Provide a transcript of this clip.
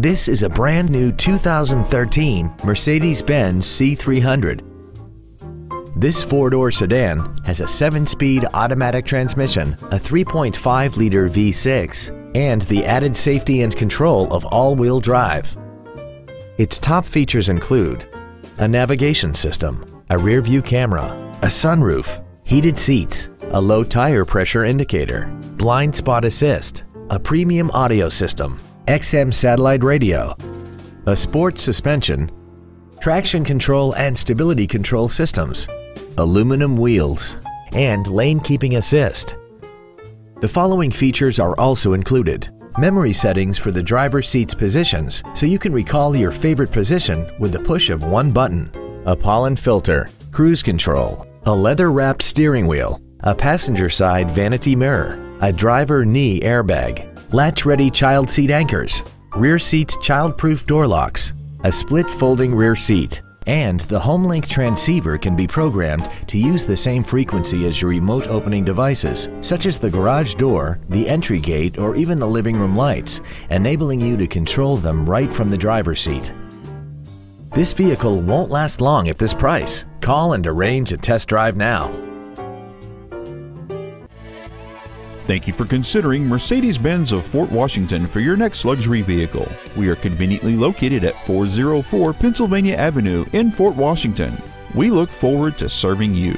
This is a brand new 2013 Mercedes-Benz C300. This four-door sedan has a 7-speed automatic transmission, a 3.5-liter V6, and the added safety and control of all-wheel drive. Its top features include a navigation system, a rear-view camera, a sunroof, heated seats, a low tire pressure indicator, blind spot assist, a premium audio system, XM satellite radio, a sports suspension, traction control and stability control systems, aluminum wheels, and lane keeping assist. The following features are also included: memory settings for the driver's seat's positions so you can recall your favorite position with the push of one button, a pollen filter, cruise control, a leather-wrapped steering wheel, a passenger side vanity mirror, a driver knee airbag, latch-ready child seat anchors, rear seat child-proof door locks, a split folding rear seat, and the HomeLink transceiver can be programmed to use the same frequency as your remote opening devices, such as the garage door, the entry gate, or even the living room lights, enabling you to control them right from the driver's seat. This vehicle won't last long at this price. Call and arrange a test drive now. Thank you for considering Mercedes-Benz of Fort Washington for your next luxury vehicle. We are conveniently located at 404 Pennsylvania Avenue in Fort Washington. We look forward to serving you.